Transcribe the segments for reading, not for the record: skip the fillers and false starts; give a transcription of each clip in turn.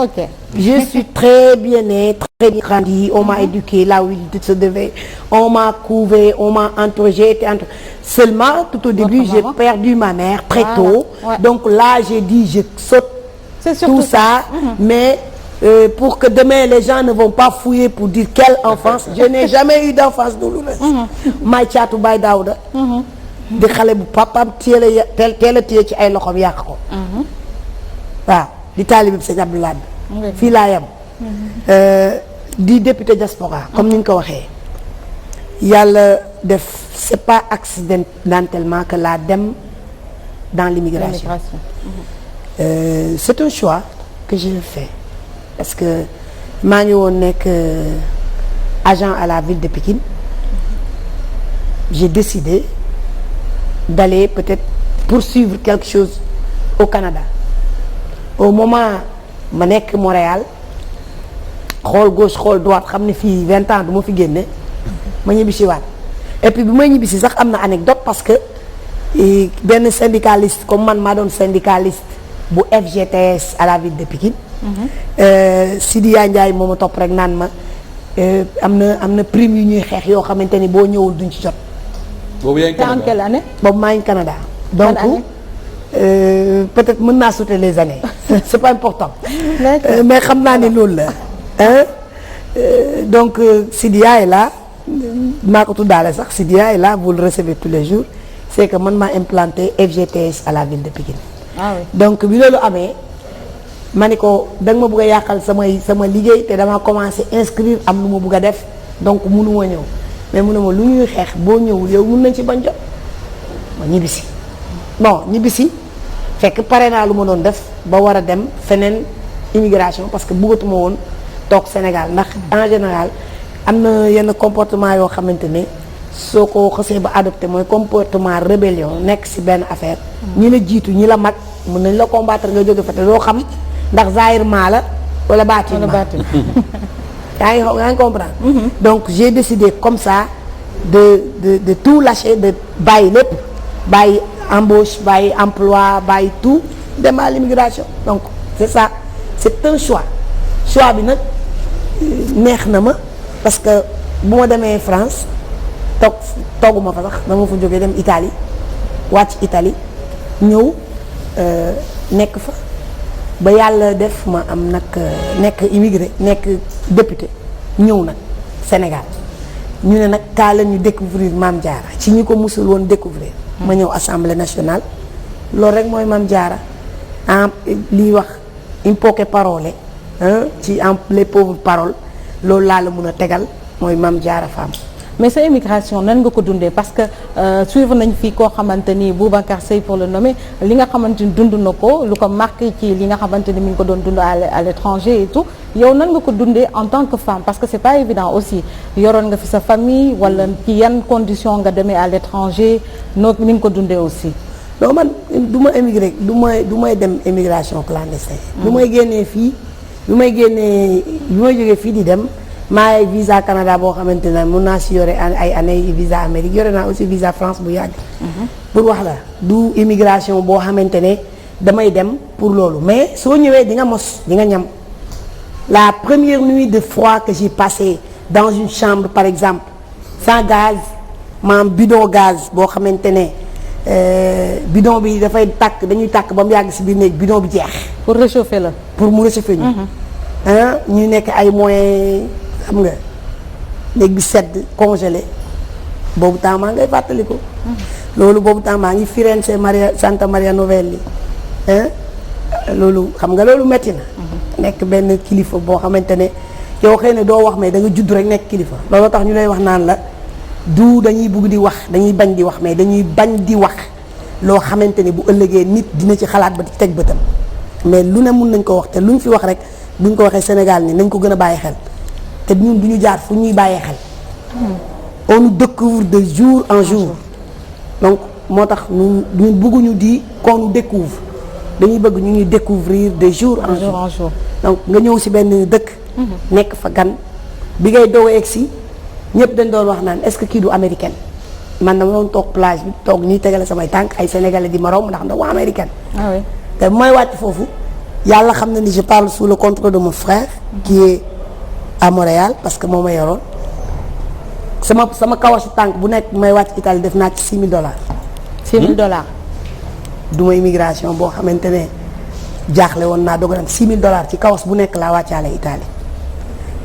Ok. Je suis très bien née, très bien grandi. On m'a éduquée là où il se devait. On m'a couvé, on m'a entourée. J'ai été entourée. Seulement, tout au début, j'ai perdu ma mère très tôt. Ouais. Donc là, j'ai dit, je saute tout ça. Mais pour que demain, les gens ne vont pas fouiller pour dire quelle enfance. Je n'ai jamais eu d'enfance douloureuse. May caatu Baye Daouda. di xale bu papaam teel a téye ci ay loxoom yàq ko. waaw di taalibe bi Sëñ Abdou Lahad fii laa yem. di député diaspora comme ni nga ko waxee. yàlla def c'est pas accidentellement que laa dem dans l'immigration. C'est un choix que j'ai fait parce que maa ngi woon nekk agent à la ville de Pikine. J'ai décidé d'aller peut-être poursuivre quelque chose au Canada. Au moment ma nekk Montréal xool gauche xool droite xam ne fii 20 ans du ma fi génne ma ñibbisi waat et puis bi may ñibbisi sax am na anecdote parce que benn syndicaliste comme man maa doon syndicaliste bu FGTS à la ville de Pikine. Sidiya Ndiaye moo ma topp rek naan ma am na prime yu ñuy xeex yoo xamante ni boo ñëwul duñ ci jot. boobu yaa ngi Canada en quelle année. boobu maa ngi Canada. donc peut-être mën naa sauter les années c'est pas important. mais xam naa ne loolu la. donc Sidiya est là maa ko tuddaale sax Sidiya est là vous le recevez tous les jours c'est que man maa implanté FGTS à la ville de Pikine. Ah oui. donc bi loolu amee ma ni ko da nga ma bëgg a yàqal sama liggéey te damaa commencé inscrire am lu ma bëgg a def donc mënu ma ñëw. mais mu ne ma lu ñuy xeex boo ñëwul yow mun nañ ci bañ jot ma ñibbisi bon ñibbisi fekk pare naa lu ma doon def ba war a dem feneen immigration parce que bëggatuma woon toog Sénégal ndax en général am na yenn comportement yoo xamante ne soo ko xësee ba adopté mooy comportement rébellion nekk ci benn affaire ñi la jiitu ñi la mag mun nañ la combattre nga jóge fa te doo xam ndax zahirement la wala baatin yaa ngi comprendre. Donc j'ai décidé comme ça de tout lâcher de bàyyi lépp bàyyi embauche bàyyi emploi bàyyi tout dem à l'immigration donc c'est ça c'est un choix bi nag neex na ma parce que bu ma demee France togguma fa sax dama fa jógee dem Italie wàcc Italie ñëw nekk fa. ba yàlla def ma am nag nekk immigré nekk député ñëw nag Sénégal ñu ne nag kaa la ñu découvrir Mame Diarra ci ñi ko musul woon découvrir ma ñëw assemblée nationale loolu rek mooy Mame Diarra en liy wax in poche parole ci en les pauvres paroles loolu laa la mun a tegal mooy Mame Diarra Fam. mais sa immigration nan nga ko dundee parce que suivre nañ fii koo xamante ni Boubacar Seye pour le nommer li nga xamante ni dund na ko lu ko marqué ci li nga xamante ni mi ngi ko doon dund à l'étranger et tout yow nan nga ko dundee en tant que femme parce que c'est pas évident aussi yoroon nga fi sa famille wala ci yan condition nga demee à l'étranger noo ni nga ko dundee aussi. non man du ma émigré du may dem émigration clandestine. du may génnee fii du may jógee fii di dem. maa ay visa Canada boo xamante ne mun naa si yore ay années visa Amérique yore naa aussi visa France bu yàgg. pour wax la du immigration boo xamante ne damay dem pour loolu mais soo ñëwee di nga mos di nga ñam. La première nuit de froid que j'ai passé dans une chambre par exemple sans gaz maam bidon gaz boo xamante ne bidon bi dafay tàkk dañuy tàkk ba mu yàgg si biir néeg bidon bi jeex. pour réchauffer la. pour mu réchauffer ñu. ñu nekk ay moyens. xam nga néeg bi sedd congelé boobu temps maa ngay fàttaliku. loolu boobu temps maa ngi Firenze Santa Maria Novella loolu xam nga loolu metti na. nekk benn kilifa boo xamante ne yow xëy na doo wax mais da nga judd rek nekk kilifa loolu tax ñu lay wax naan la du dañuy bugg di wax dañuy bañ di wax mais dañuy bañ di wax loo xamante ne bu ëllëgee nit dina ci xalaat ba ci teg bëtam mais lu ne mun nañ ko wax te luñ fi wax rek buñ ko waxee Sénégal ni nañ ko gën a bàyyi xel. te ñun du ñu jaar fu ñuy bàyyee xel. on nous découvre de jour en jour. donc moo tax ñun bëgguñu di qu'on nous découvre dañuy bëgg ñu ñuy découvrir de jour en jour. donc nga ñëw ci benn dëkk. nekk fa gan bi ngay doog a egg si ñëpp dañ doon wax naan est-ce que kii du américaine man dama doon toog plage bi toog nii tegale samay tànk ay sénégalais di ma romb ndax waa américaine. ah oui te bu may wàcc foofu yàlla xam na ni je parle sous le contrôle de mon frère qui est à Montréal parce que moo ma yoroon sama kawasu tànk bu nekk may wàcc Italie def naa ci $6,000. $6,000. duma immigration boo xamante ne jaaxle woon naa doog a dem $6,000 ci kawas bu nekk laa wàccaale Italie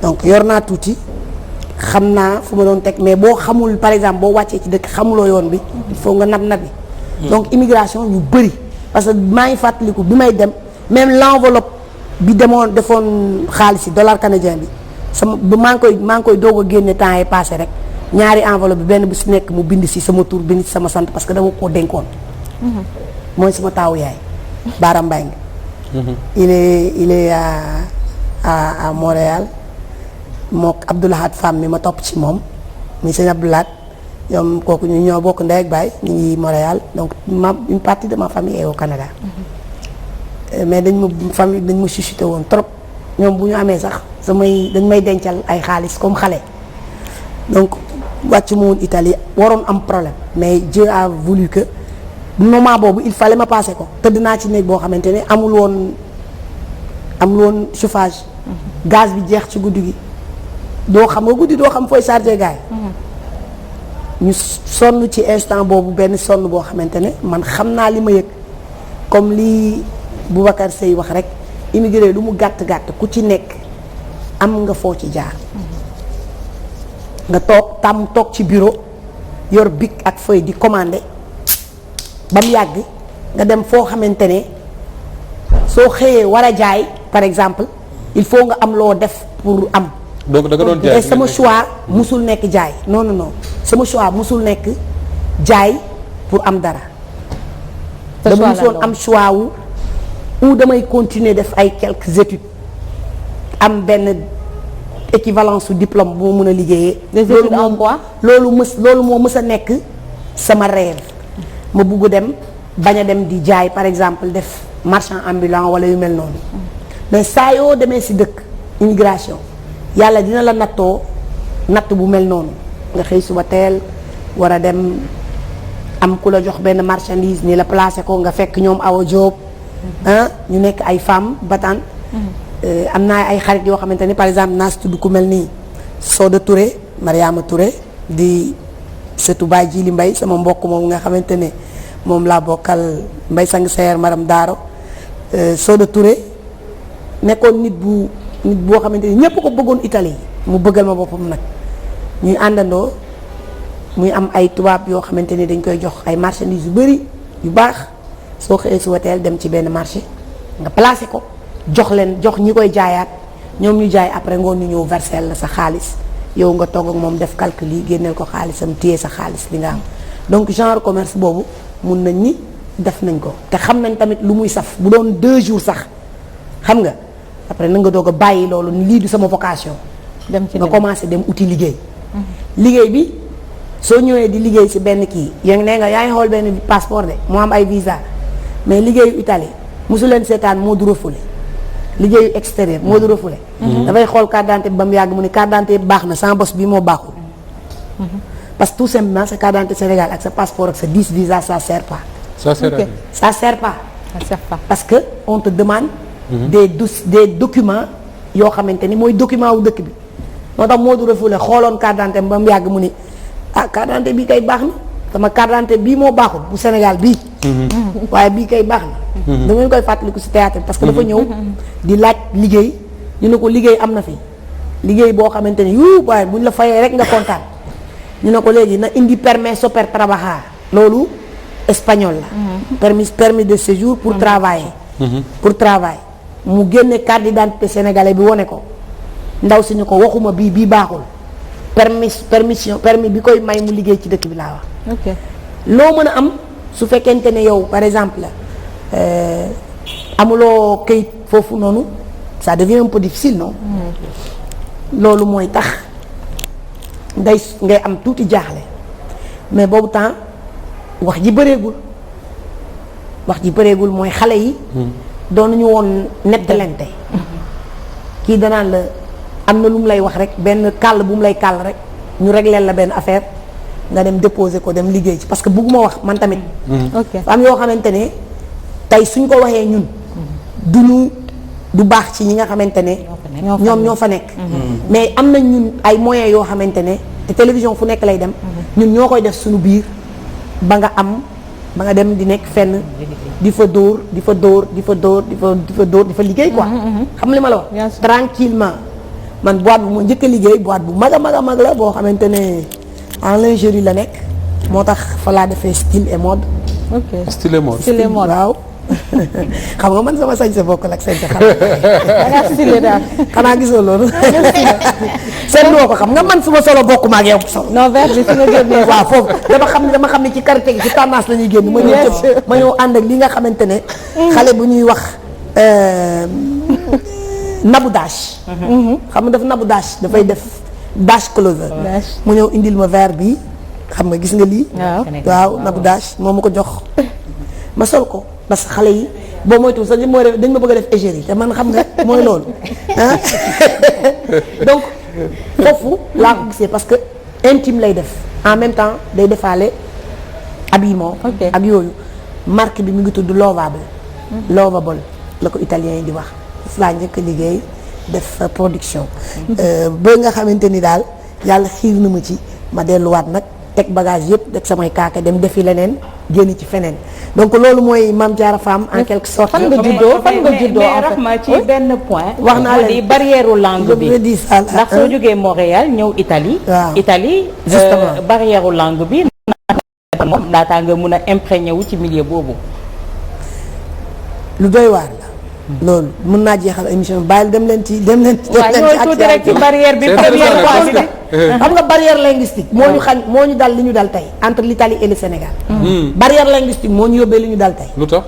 donc yor naa tuuti xam naa fu ma doon teg mais boo xamul par exemple boo wàccee ci dëkk xamuloo yoon bi il faut nga nabi donc immigration ñu bëri parce que maa ngi fàttaliku bi may dem même l'enveloppe bi defoon xaalis yi dollar canadien bi sama ba maa ngi koy doog a génne temps yi passé rek ñaari enveloppe bi benn bu si nekk mu bind si sama tur bind si sama sant parce que dama koo dénkoon. mooy sama taawu yaay Baara Mbengue. il est à Montréal mook Abdoulahad Fam mi ma topp ci moom muy sëñ Abdoulahad ñoom kooku ñu ñoo bokk ndey ak baay ñu ngi Montréal donc une partie de ma famille est au Canada. mais dañ ma chuchoté woon trop ñoom bu ñu amee sax dañ may dencal ay xaalis comme xale donc wàccu ma woon Italie waroon am problème mais Dieu a voulu que moment boobu il fallait ma passer ko tëdd naa ci néeg boo xamante ne amul woon chauffage gaz bi jeex ci guddi gi doo xam nga guddi doo xam fooy chargé gaay ñu sonn ci instant boobu benn sonn boo xamante ne man xam naa li ma yëg comme li Boubacar Seye wax rek immigré lu mu gàtt-gàtt ku ci nekk am nga foo ci jaar nga toog ci bureau yor bic ak feuille di commander ba mu yàgg nga dem foo xamante ne soo xëyee war a jaay par exemple il faut nga am loo def pour am. donc da nga doon jaay sama choix musul nekk jaay non sama choix musul nekk jaay pour am dara. dama musoon am choix ou damay continuer def ay quelques études am benn équivalence su diplôme bu ma mën a liggéeyee. des études en quoi loolu moo mës a nekk sama rêve. ma bugg dem bañ a dem di jaay par exemple def marchand ambulant wala yu mel noonu mais saa yoo demee si dëkk immigration yàlla dina la natt bu mel noonu nga xëy suba teel war a dem am ku la jox benn marchandise ni la placé ko nga fekk ñoom Awa Diop ñu nekk ay femmes battantes am naa ay xarit yoo xamante ni par exemple naa si tudd ku mel nii Soda Touré Mariama Touré di surtout Baye Jili Mbay sama mbokk moom nga xamante ne moom laa bokkal Mbay sang seer maram Daaro Soda Touré nekkoon nit boo xamante ni ñépp ko bëggoon Italie mu bëggal ma boppam nag ñuy àndandoo muy am ay tubaab yoo xamante ni dañ koy jox ay marchandises yu bari yu baax soo xëyee su hôtel dem ci benn marché nga placé ko jox ñi koy jaayaat ñoom ñu jaay après ngoon ñu ñëw verser la sa xaalis yow nga togg ak moom def calcul yi génneel ko xaalisam téye sa xaalis bi nga am donc genre commerce boobu mun nañ ni def nañ ko te xam nañ tamit lu muy saf bu doon 2 jours sax xam nga après na nga doog a bàyyi loolu ni lii du sama vocation. dem ci nga commencé dem uti liggéey. liggéey bi soo ñëwee di liggéey si benn kii yaa ngi xool benn passeport de moo am ay visa mais liggéeyu Italie mosu leen seetaan moo du refoulé liggéeyu extérieur moo du refoulé. dafay xool carte d'identité bi ba mu yàgg mu ne carte d'identité bi baax na sans bos bi moo baaxul. parce que tout simplement sa carte d'identité Sénégal ak sa passeport ak sa 10 visa ça sert pas. ça sert pas. ça sert pas parce que on te demande. des documents yoo xamante ni mooy document wu dëkk bi moo tax moo du refoulé xooloon carte d'identité ba mu yàgg mu ni carte d'identité bii kay baax na sama carte d'identité bii moo baaxul bu Sénégal bii. waaye bii kay baax na. da ngeen koy fàttaliku ci théâtre parce que dafa ñëw di laaj liggéey ñu ne ko liggéey am na fi liggéey boo xamante ni waaye buñ la fayee rek nga kontaan ñu ne ko léegi na indi permesso per trabajar loolu espagnol la. permis de séjour pour travailler. pour travail mu génne carte d'identité sénégalais bi wone ko ndaw si ñu ko waxuma bii baaxul permis bi koy may mu liggéey ci dëkk bi laa wax. ok loo mën a am su fekkente ne yow par exemple amuloo këyit foofu noonu ça devient un peu difficile non. loolu mooy tax ngay am tuuti jaaxle mais boobu temps wax ji bëreegul mooy xale yi. doonuñu woon nettalante. kii danaan la am na lu mu lay wax rek benn kàll bu mu lay kàll rek ñu régleel la benn affaire nga dem déposer ko dem liggéey ci parce que bëgguma wax man tamit. ok am yoo xamante ne tey suñ ko waxee ñun. duñu du baax ci ñi nga xamante ne ñoom ñoo fa nekk mais am nañ ñun ay moyens yoo xamante ne te télévision fu nekk lay dem ñun ñoo koy def suñu biir ba nga dem di nekk fenn di fa dóor di fa liggéey quoi xam li ma la wax tranquillement man boîte bu ma njëkk a liggéey boîte bu mag a mag la boo xamante ne en lingerie la nekk moo tax fa laa defee style et mode style et mode waaw xam nga man sama sañse bokkul ak sañse xanaa gisoo loolu seen doo ko xam nga man suma solo bokk ma ak yow solo non vert bi fi nga génnee waaw foofu dama xam ne ci karité gi ci tendance la ñuy génn ma ñëw ànd ak li nga xamante ne xale bu ñuy wax nabu dash xam nga dafa nabu dash dafay def dash closer mu ñëw indil ma vert bi xam nga gis nga lii waaw nabu dash moo ma ko jox ma sol ko parce que xale yi boo moytuwul sax dañ ma bëgg a def égérie te man xam nga mooy loolu ah donc foofu laa ko gisee parce que intime lay def en même temps day defaale habillement ak yooyu marque bi mu ngi tudd Lovable la ko italien yi di wax foofu laa njëkk a liggéey def production ba nga xamante ni daal yàlla xiir na ma ci ma delluwaat nag teg bagage yëpp teg samay kaaka dem defi leneen génn ci feneen donc loolu mooy Mame Diarra Fam en quelque sorte. fan nga juddoo mais Rahma ci benn point. wax naa leen di barrière langue bi ndax soo jógee Montréal ñëw Italie. waaw Italie justement barrière langue bi. moom laataa nga mun a imprégné wu ci milieu boobu. lu doy waar la. loolu mën naa jeexal émission bi bàyyil dem leen ci tuuti rek ci barrière bi première fois bi xam nga barrière linguistique moo ñu dal li ñu dal tey entre l'Italie et le Sénégal barrière linguistique moo ñu yóbbee li ñu dal tey lu tax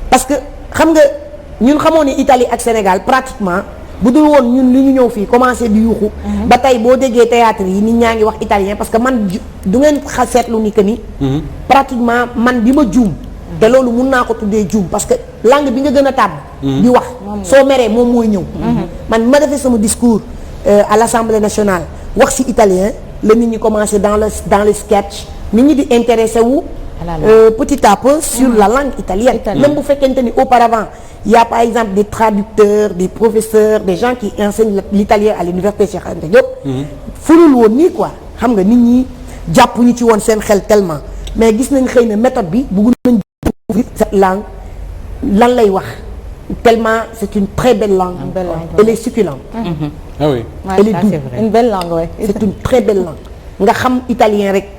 parce que xam nga ñun xamoon ni Italie ak Sénégal pratiquement bu dul woon ñun li ñu ñëw fii commencé di yuuxu ba tey boo déggee théâtre yi nit ñaa ngi wax italien parce que man du ngeen seetlu ni que ni pratiquement man bi ma juum te loolu mun naa ko tuddee juum parce que langue bi nga gën a tàmm di wax soo meree moom mooy ñëw man ma defee sama discours à l'Assemblée nationale wax ci italien la nit ñi commencé dans le sketch nit ñi di intéressé wu petit à peu sur la langue italienne même bu fekkente ni auparavant il y a par exemple des traducteurs des professeurs des gens qui enseignent l'italien à l'université Cheikh Anta Diop fulul woon nii quoi xam nga nit ñi jàpp ñu ci woon seen xel tellement mais gis nañ xëy na méthode bi bëgg nañ cette langue lan lay wax tellement c'est une très belle langue elle est succulente ah oui elle est douce une belle langue ouais. c'est une très belle langue nga xam italien rek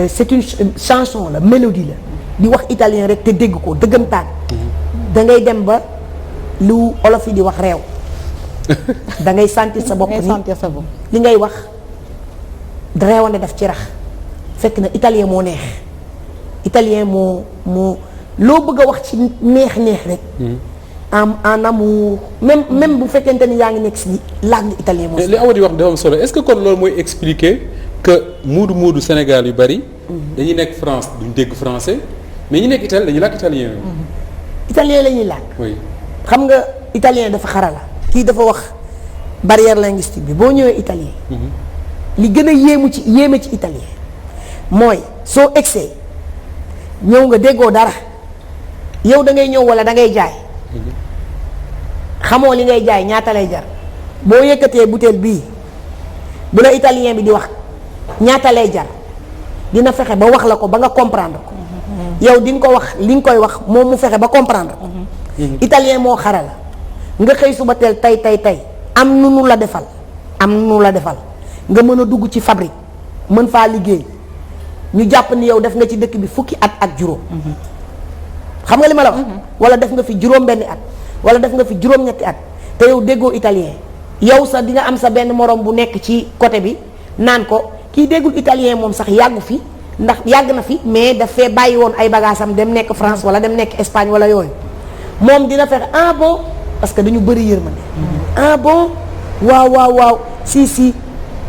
c'est une chanson la mélodie la di wax italien rek te dégg ko dëggantaan da ngay dem ba lu olof yi di wax réew da ngay sentir sa bopp ni li ngay wax réewande daf ci rax fekk na italien moo neex italien moo loo bëgg a wax ci neex rek en amour même bu fekkente ni yaa ngi nekk si langue italien moo li Awa di wax dafa am solo est-ce que kon loolu mooy expliquer que muudu Sénégal yu bari dañuy nekk France duñ dégg français mais ñi nekk Italie dañuy làkk italien italien la ñuy làkk oui xam nga italien dafa xarala kii dafa wax barrière linguistique bi boo ñëwee italien li gën a yéeme ci italien mooy soo egsee ñëw nga déggoo dara yow da ngay ñëw wala da ngay jaay xamoo li ngay jaay ñaata lay jar boo yëkkatee butéel bii bu la italien bi di wax ñaata lay jar dina fexe ba wax la ko ba nga comprendre ko yow di nga ko wax li nga koy wax moom mu fexe ba comprendre ko italien moo xarala nga xëy suba teel tey am nu la defal nga mën a dugg ci fabrique mën faa liggéey ñu jàpp ni yow def nga ci dëkk bi fukki at ak juróom xam nga li ma la wax wala def nga fi juróom benni at wala def nga fi juróom-ñetti at te yow déggoo italien yow sax di nga am sa benn morom bu nekk ci côté bi naan ko kii déggul italien moom sax yàggu fi ndax yàgg na fi mais daf fee bàyyi woon ay bagaasam dem nekk France wala dem nekk Espagne wala yooyu moom dina fexe ah bon parce que dañu bëri yërmande ah bon waaw si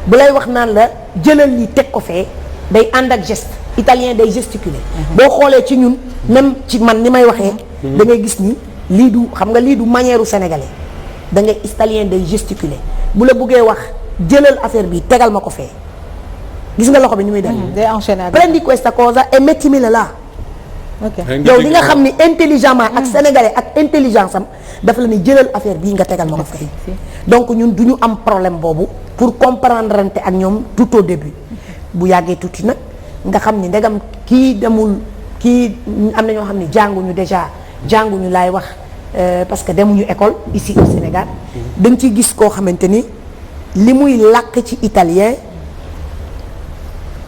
bu lay wax naan la jëlal lii teg ko fee day ànd ak geste italien day gesticuler boo xoolee ci ñun même ci man ni may waxee da ngay gis ni lii du xam nga lii du manière sénégalais da ngay italien day gesticuler bu la buggee wax jëlal affaire bi tegal ma ko fee gis nga loxo bi ni muy def day enchaîner prendi questa cosa e mettimila là yow li nga xam ni intelligemment ak sénégalais ak intelligence am dafa la ni jëlal affaire bii nga tegal ma ko fay. donc ñun du ñu am problème boobu pour comprendre rante ak ñoom tout au début bu yàggee tuuti nag nga xam ni ndegam kii demul kii am na ñoo xam ni jànguñu déjà jànguñu laay wax parce que demuñu école ici au Sénégal da nga ciy gis koo xamante ni li muy làkk ci italien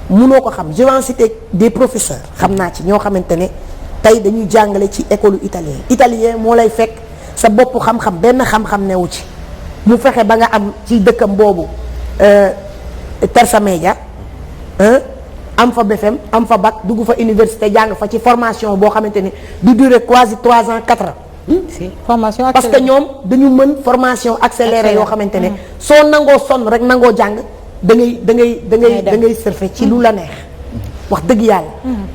mënoo ko xam je vais en citer des professeurs xam naa ci ñoo xamante ne tey dañuy jàngale ci école italien moo lay fekk sa bopp xam-xam benn xam-xam newu ci mu fexe ba nga am ci dëkkam boobu terza media am fa BFM am fa bac dugg fa université jàng fa ci formation boo xamante ne du durer quasi 3 ans 4 ans. si formation parce que ñoom dañu mën formation accélérée yoo xamante ne soo nangoo sonn rek nangoo jàng da ngay surfer ci lu la neex wax dëgg yàlla.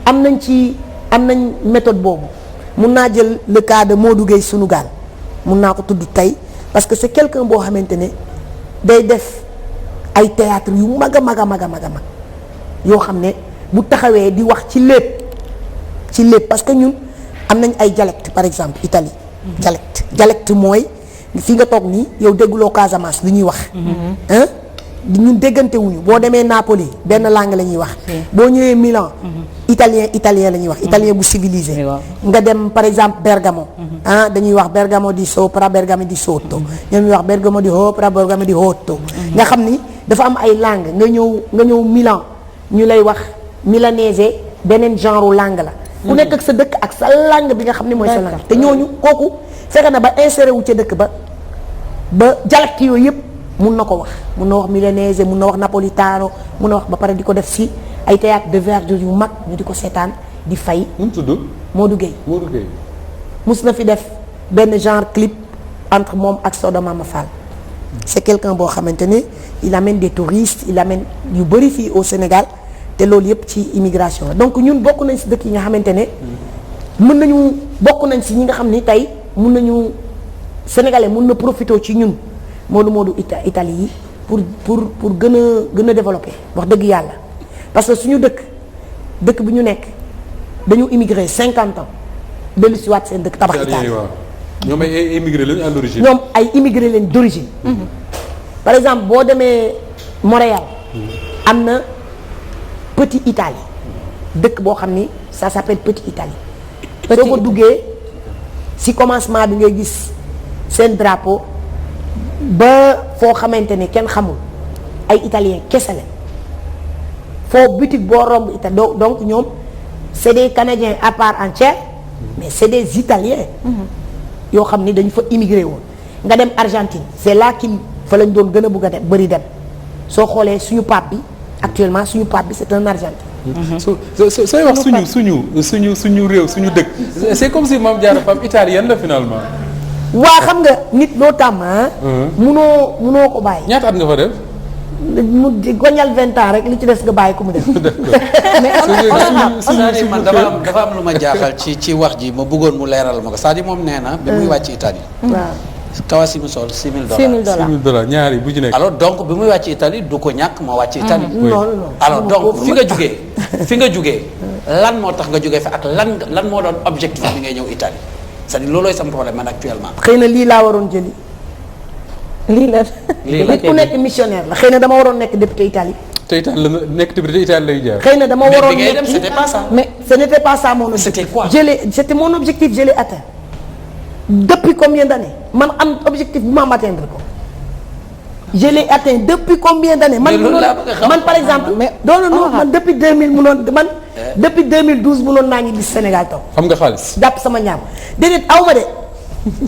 am nañ méthode boobu mun naa jël le cas de Modou Gueye sunu gaal mun naa ko tudd tey parce que c'est quelqu'un boo xamante ne day def ay théâtre yu mag a mag a mag a mag a mag yoo xam ne bu taxawee di wax ci lépp parce que ñun am nañ ay dialecte par exemple Italie dialecte mooy fi nga toog nii yow dégguloo Casamance li ñuy wax ñun déggante wuñu boo demee Napoli benn langue la ñuy wax boo ñëwee Milan italien la ñuy wax italien bu civilisé nga dem par exemple Bergamo dañuy wax Bergamo di sopra Bergamo di sotto ñoom ñuy wax Bergamo di sopra Bergamo di sotto nga xam ni dafa am ay langue nga ñëw Milan ñu lay wax milanese beneen genre langue la ku nekk ak sa dëkk ak sa langue bi nga xam ne mooy sa langue te ñooñu kooku fexe na ba inséré wu ca dëkk ba dialecte yooyu yëpp mun na ko wax mun na wax milanese mun na wax napolitano mun na wax ba pare di ko def si ay théâtre de verdure yu mag ñu di ko seetaan di fay. mu tudd Modou Gueye. mus na fi def benn genre clip entre moom ak Soda Mama Fall. c'est quelqu'un boo xamante ne il amène des touristes il amène yu bëri fii au Sénégal te loolu yëpp ci immigration la donc ñun bokk nañ si dëkk yi nga xamante ne mën nañu bokk nañ si ñi nga xam ni tey mun nañu sénégalais mun na profité ci ñun Modou Italie yi pour gën a développer wax dëgg yàlla parce que suñu dëkk bi ñu nekk dañu immigré 50 ans dellu si waat seen dëkk tabax Italie ñoom ay immigré lañu à l'origine. ñoom ay immigré leen d'origine. par exemple boo demee Montréal. am na Petit Italie dëkk boo xam ni ça s'appelle Petit Italie. soo ko duggee ci commencement bi ngay gis seen drapeau ba foo xamante ne kenn xamul ay italien kese la foo boutique boo romb Italie donc ñoom c'est des Canadiens à part entière mais c'est des Italiens. yoo xam ni dañu fa immigré woon nga dem Argentine c'est là qu'il fa lañ doon gën a bëgg a dem bëri dem soo xoolee suñu pape bi actuellement suñu pape bi c'est un Argentin. sooy wax suñu réew suñu dëkk c'est comme si Mame Diarra Fam italienne la finalement. waa xam nga nit loo tàmm munoo ko bàyyi. ñaata at nga fa def. mu goñal 20 ans rek li ci des nga bàyyi ko mu def. mais man dafa am lu ma jaaxal ci wax ji ma bëggoon mu leeral ma ko c'est-à-dire moom nee na bi muy wàcc Italie. waaw kawas yi mu sol $6,000. $6,000 ñaari bu ci nekk. alors donc bi muy wàcc Italie du ko ñàkk moo wàcc Italie. non. alors donc fi nga jugee lan moo tax nga jugee fa ak lan moo doon objectif bi ngay ñëw Italie c'est-à-dire loolooy sam problème man actuellement. xëy na lii laa waroon jëli. lii la ku nekk missionnaire la xëy na dama waroon nekk député Italie. te Italie la nekk député Italie lay jaar. xëy na dama waroon mais bi ngay dem c'était pas ça. mais ce n'était pas ça mon objectif. C'était quoi? C'était mon objectif je l'ai atteint. depuis combien d'années man am objectif bu ma am atteindre ko. je l'ai atteint depuis combien d'années. man par exemple. non man depuis 2000 munoon man. depuis 2012 munoon naa ngi gis Sénégal taw. xam nga xaalis. jàpp sama ñaam déedéet aw ma de.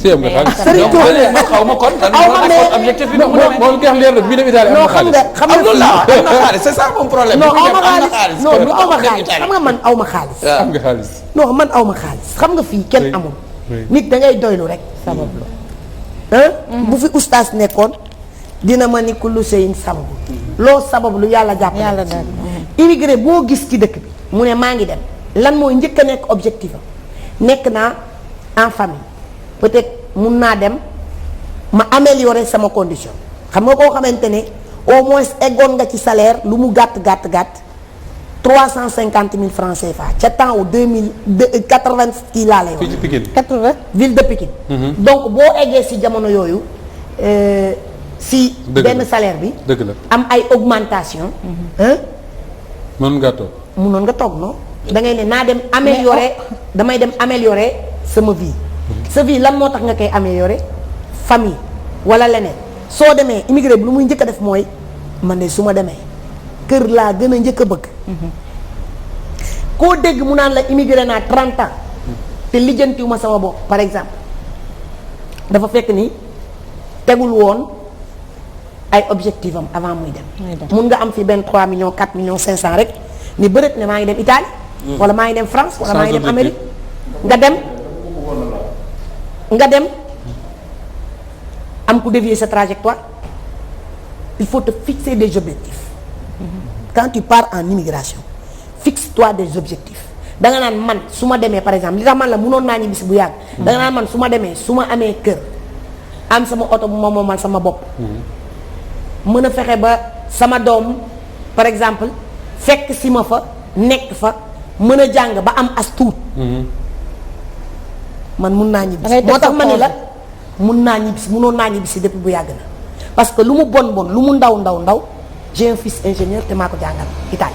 si am nga xaalis. Serigne Touba ma xaw ma kon. aw ma mais objectif bi moom nga xam leer na bi dem Italie am na xaalis. xam nga am na xaalis c'est ça mon problème. non aw ma xaalis non du aw ma xaalis xam nga man aw ma xaalis. am nga xaalis. non man aw ma xaalis xam nga fii kenn amul. nit da ngay doylu rek. sabablu bu fi ustaas nekkoon dina ma ni kullu shay'in sababu. loo sabablu yàlla jàpp yàlla daal. immigré boo gis ci dëkk bi mu ne maa ngi dem lan mooy njëkk a nekk objectif am nekk naa en famille peut-être mun naa dem ma améliorer sama condition xam nga koo xamante ne au moins eggoon nga ci salaire lu mu gàtt 350 000 francs CFA ca temps wu 2080 kii laa lay wax. fii ci Pikine 80. ville de Pikine. donc boo eggee si jamono yooyu si. benn salaire bi. dëgg la am ay augmentation. mën ngaa toog. munoon nga toog non da ngay ne naa dem améliorer damay dem améliorer sama vie. sa vie lan moo tax nga koy améliorer famille wala leneen soo demee immigré bi lu muy njëkk a def mooy man de su ma demee kër laa gën a njëkk a bëgg. koo dégg mu naan la immigré naa 30 ans te lijjantiwuma sama bopp par exemple dafa fekk ni tegul woon ay objectif am avant muy dem. mun nga am fi benn 3 millions 4 millions 500 rek ni bërët ne maa ngi dem Italie. wala maa ngi dem France wala maa ngi dem Amérique. nga dem am ku dévier sa trajectoire il faut te fixer des objectifs. Quand tu pars en immigration fixe-toi des objectifs da nga naan man su ma demee par exemple li tax man la mënoon naa ñibbisi bu yàgg. da nga naan man su ma demee su ma amee kër am sama oto bu ma moomal sama bopp. mën a fexe ba sama doom par exemple fekk si ma fa nekk fa mën a jàng ba am as tuut. man mun naa ñibbisi moo tax ma ni la mun naa ñibbisi munoon naa ñibbisi depuis bu yàgg na parce que lu mu bon bon lu mu ndaw j'ai un fils ingénieur te maa ko jàngal Italie.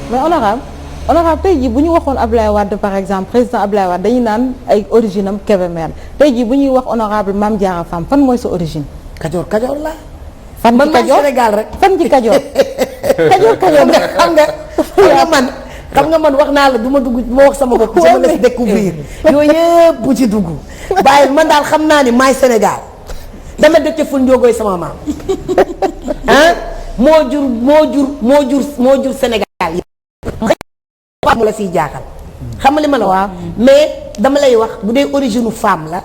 mais honorable tey jii bu ñu waxoon Abdoulaye Wade par exemple président Abdoulaye Wade dañuy naan ay origine am Kébémer tey jii bu ñuy wax honorable Mame Diarra Fam fan mooy sa origine. Kajoor la. fan ci Kajoor Sénégal rek. fan ci Kajoor. Kajoor xam nga man wax naa la du ma dugg ma wax sama bopp sama la découvrir yooyu yëpp bu ci dugg bàyyi man daal xam naa ni maay Sénégal dama dëkk ful njóogooy sama maam moo jur Sénégal yi mu la siy jaaxal xam nga li ma la wax mais dama lay wax bu dee origine femme la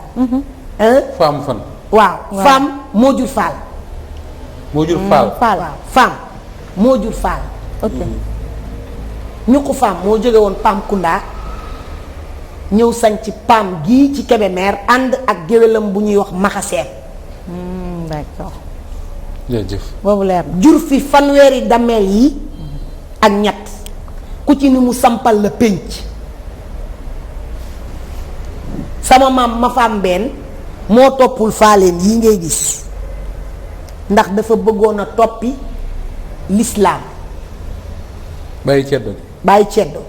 femme fan waaw femme moo jur faal moo jur faal waaw femme moo jur faal ok ñu ko femme moo jóge woon Pam Kounda ñëw sañ ci Pam gii ci Kébémer ànd ak géwélam bu ñuy wax Maxaseen. D'accord. jërëjëf. boobu leer na. jur fi fanweeri dameel yi ak ñett ku ci ni mu sampal la pénc sama maam ma faam benn moo toppul faaleen yi ngay gis ndax dafa bëggoon a toppi l'islam bàyyi ceddo bàyyi ceddo